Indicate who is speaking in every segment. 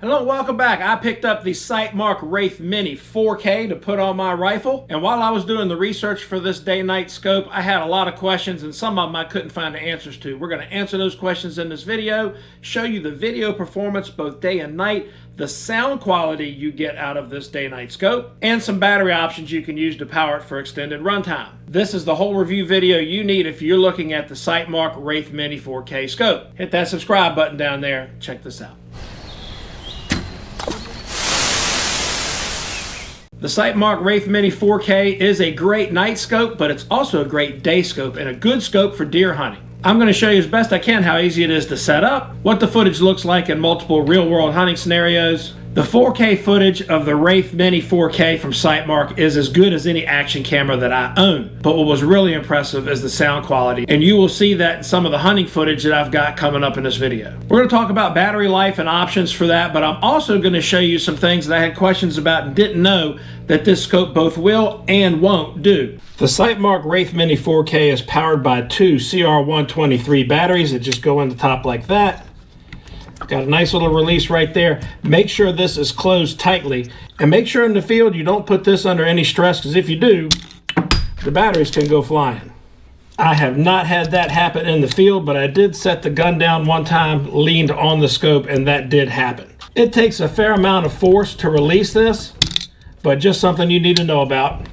Speaker 1: Hello, welcome back. I picked up the Sightmark Wraith Mini 4K to put on my rifle, and while I was doing the research for this day-night scope, I had a lot of questions, and some of them I couldn't find the answers to. We're going to answer those questions in this video, show you the video performance both day and night, the sound quality you get out of this day-night scope, and some battery options you can use to power it for extended runtime. This is the whole review video you need if you're looking at the Sightmark Wraith Mini 4K scope. Hit that subscribe button down there. Check this out. The Sightmark Wraith Mini 4K is a great night scope, but it's also a great day scope and a good scope for deer hunting. I'm going to show you as best I can how easy it is to set up, what the footage looks like in multiple real-world hunting scenarios. The 4K footage of the Wraith Mini 4K from Sightmark is as good as any action camera that I own. But what was really impressive is the sound quality, and you will see that in some of the hunting footage that I've got coming up in this video. We're going to talk about battery life and options for that, but I'm also going to show you some things that I had questions about and didn't know that this scope both will and won't do. The Sightmark Wraith Mini 4K is powered by two CR123 batteries that just go in the top like that. Got a nice little release right there. Make sure this is closed tightly, and make sure in the field you don't put this under any stress, because if you do, the batteries can go flying. I have not had that happen in the field, but I did set the gun down one time, leaned on the scope, and that did happen. It takes a fair amount of force to release this, but just something you need to know about.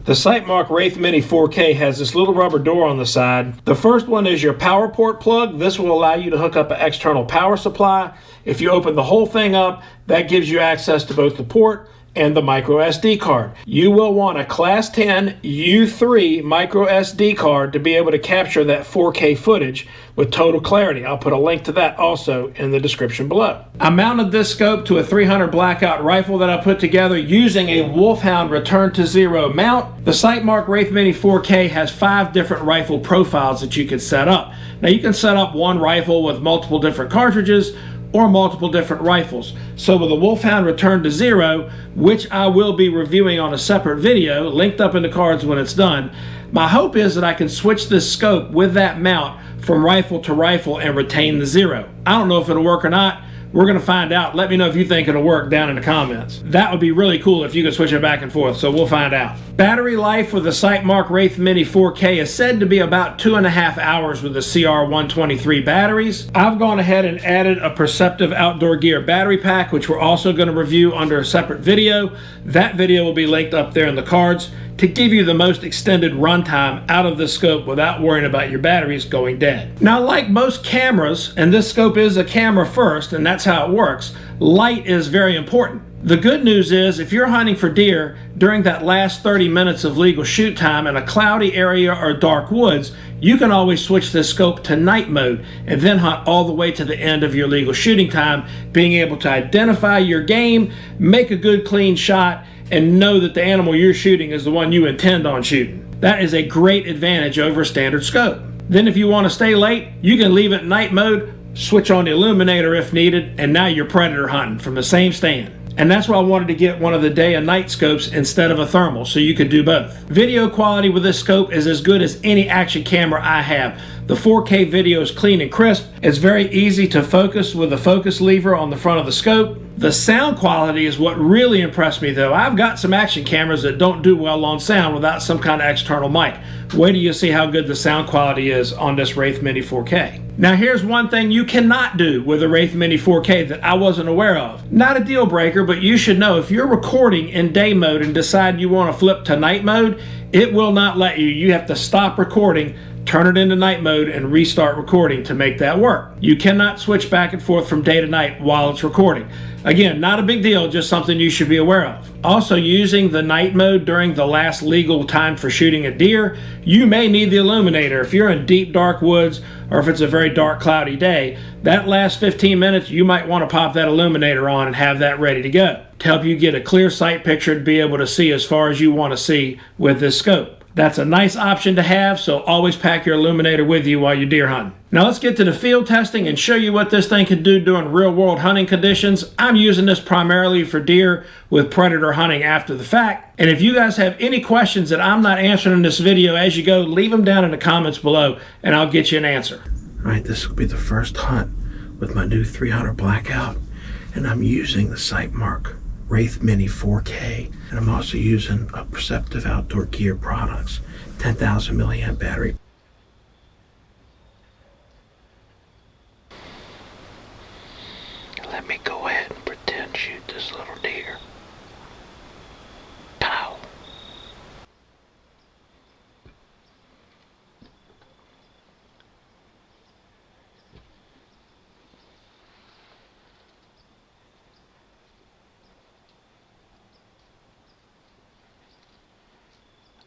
Speaker 1: The Sightmark Wraith Mini 4K has this little rubber door on the side. The first one is your power port plug. This will allow you to hook up an external power supply. If you open the whole thing up, that gives you access to both the port and the micro SD card. You will want a Class 10 U3 micro SD card to be able to capture that 4K footage with total clarity. I'll put a link to that also in the description below. I mounted this scope to a 300 blackout rifle that I put together using a Wolfhound Return to Zero mount. The Sightmark Wraith Mini 4K has 5 different rifle profiles that you can set up. Now you can set up one rifle with multiple different cartridges or multiple different rifles. So with the Wolfhound Return to Zero, which I will be reviewing on a separate video, linked up in the cards when it's done, my hope is that I can switch this scope with that mount from rifle to rifle and retain the zero. I don't know if it'll work or not. We're going to find out. Let me know if you think it'll work down in the comments. That would be really cool if you could switch it back and forth, so we'll find out. Battery life with the Sightmark Wraith Mini 4K is said to be about 2.5 hours with the CR123 batteries. I've gone ahead and added a Perceptive Outdoor Gear battery pack, which we're also going to review under a separate video. That video will be linked up there in the cards to give you the most extended runtime out of the scope without worrying about your batteries going dead. Now, like most cameras, and this scope is a camera first, and that's how it works, light is very important. The good news is if you're hunting for deer during that last 30 minutes of legal shoot time in a cloudy area or dark woods, you can always switch this scope to night mode and then hunt all the way to the end of your legal shooting time, being able to identify your game, make a good clean shot, and know that the animal you're shooting is the one you intend on shooting. That is a great advantage over standard scope. Then if you want to stay late, you can leave it in night mode, switch on the illuminator if needed, and now you're predator hunting from the same stand. And that's why I wanted to get one of the day and night scopes instead of a thermal, so you could do both. Video quality with this scope is as good as any action camera I have. The 4K video is clean and crisp. It's very easy to focus with the focus lever on the front of the scope. The sound quality is what really impressed me though. I've got some action cameras that don't do well on sound without some kind of external mic. Wait till you see how good the sound quality is on this Wraith Mini 4K. Now here's one thing you cannot do with the Wraith Mini 4K that I wasn't aware of. Not a deal breaker, but you should know if you're recording in day mode and decide you want to flip to night mode, it will not let you. You have to stop recording, turn it into night mode, and restart recording to make that work. You cannot switch back and forth from day to night while it's recording. Again, not a big deal, just something you should be aware of. Also, using the night mode during the last legal time for shooting a deer, you may need the illuminator. If you're in deep dark woods or if it's a very dark cloudy day, that last 15 minutes you might want to pop that illuminator on and have that ready to go to help you get a clear sight picture to be able to see as far as you want to see with this scope. That's a nice option to have, so always pack your illuminator with you while you're deer hunting. Now let's get to the field testing and show you what this thing can do during real world hunting conditions. I'm using this primarily for deer with predator hunting after the fact. And if you guys have any questions that I'm not answering in this video as you go, leave them down in the comments below and I'll get you an answer. All right, this will be the first hunt with my new 300 blackout. And I'm using the Sightmark Wraith Mini 4K, and I'm also using a Perceptive Outdoor Gear Products 10,000 milliamp battery. Let me go ahead and pretend shoot this little deer. Pow!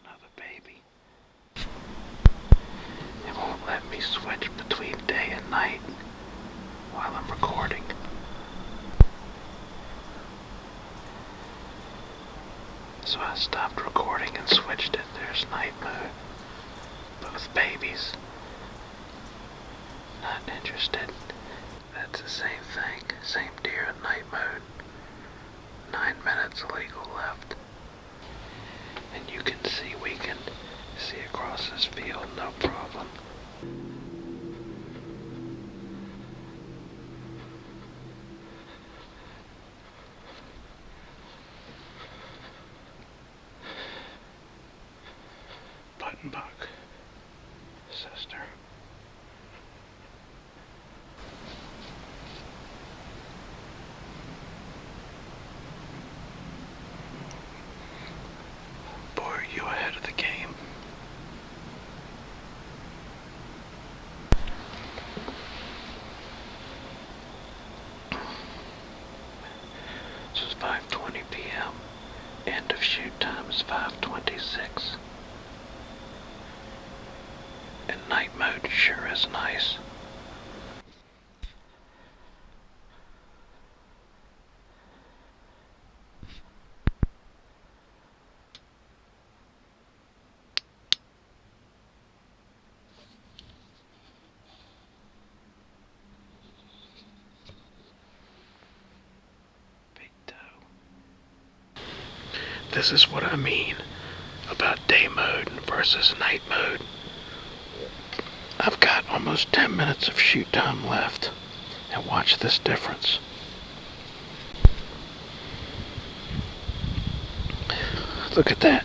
Speaker 1: Another baby. It won't let me switch between day and night while I'm recording. So I stopped recording and switched it. There's night mode. Both babies. Not interested. That's the same thing. Same deer in night mode. 9 minutes legal left. And you can see, we can see across this field, no problem. Buttonbuck, sister. Boy, are you ahead of the game. This is 5:20 p.m. End of shoot time is 5:26. And night mode sure is nice. Big toe. This is what I mean about day mode versus night mode. I've got almost 10 minutes of shoot time left, and watch this difference. Look at that.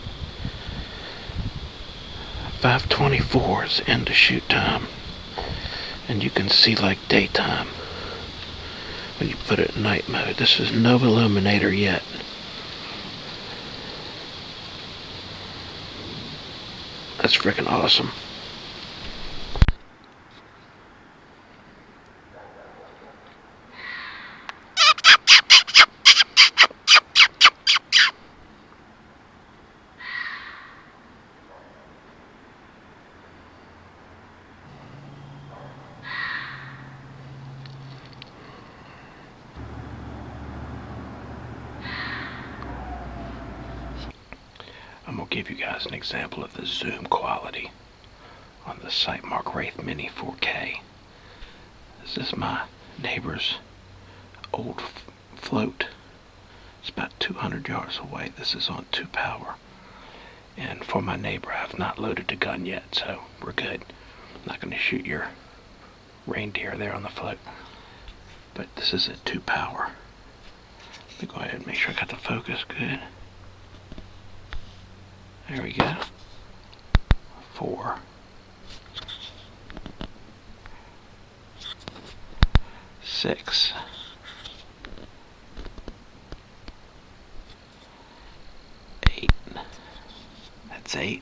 Speaker 1: 5:24 is end of shoot time, and you can see like daytime when you put it in night mode. This is no illuminator yet. That's freaking awesome. I'm going to give you guys an example of the zoom quality on the Sightmark Wraith Mini 4K. This is my neighbor's old float. It's about 200 yards away. This is on 2 power. And for my neighbor, I've not loaded the gun yet, so we're good. I'm not going to shoot your reindeer there on the float. But this is at 2 power. Let me go ahead and make sure I got the focus good. There we go. 4. 6. 8. That's 8.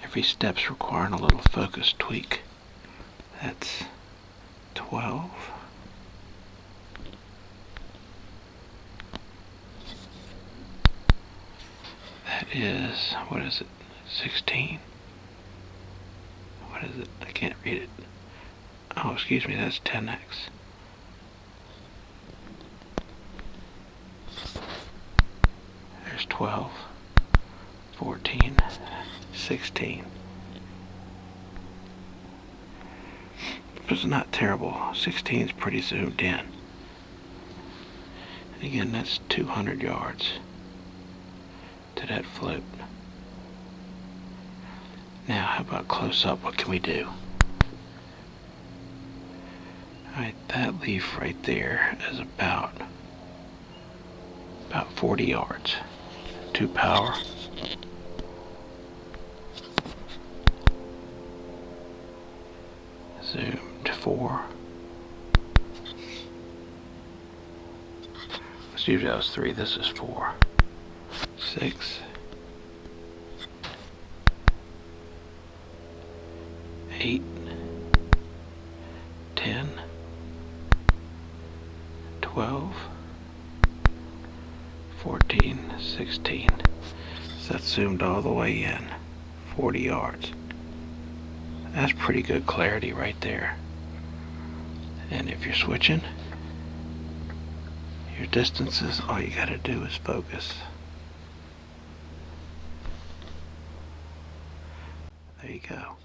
Speaker 1: Every step's requiring a little focus tweak. That's 12. That is, what is it, 16? What is it? I can't read it. Oh, excuse me, that's 10x. There's 12, 14, 16. It's not terrible. 16 is pretty zoomed in. And again, that's 200 yards to that float. Now, how about close up? What can we do?
Speaker 2: Alright, that leaf right there is about 40 yards. 2 power. Zoom to 4. Usually that was 3, this is 4. 6. 8. 10. 12. 14. 16. So that's zoomed all the way in. 40 yards. That's pretty good clarity right there. And if you're switching your distances, all you gotta do is focus. There you go.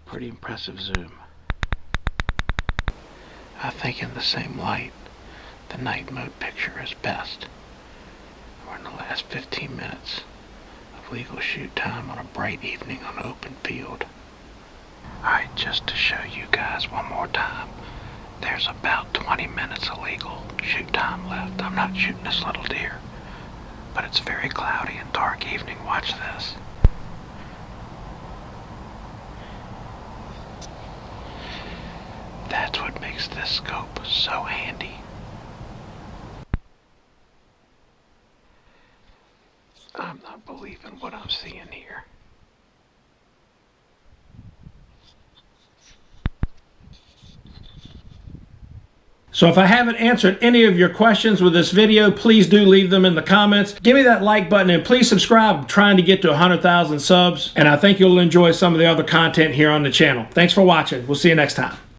Speaker 2: Pretty impressive zoom. I think in the same light, the night mode picture is best. We're in the last 15 minutes of legal shoot time on a bright evening on an open field. Alright, just to show you guys one more time, there's about 20 minutes of legal shoot time left. I'm not shooting this little deer, but it's very cloudy and dark evening. Watch this. That's what makes this scope so handy. I'm not believing what I'm seeing here.
Speaker 1: So if I haven't answered any of your questions with this video, please do leave them in the comments. Give me that like button and please subscribe. I'm trying to get to 100,000 subs, and I think you'll enjoy some of the other content here on the channel. Thanks for watching. We'll see you next time.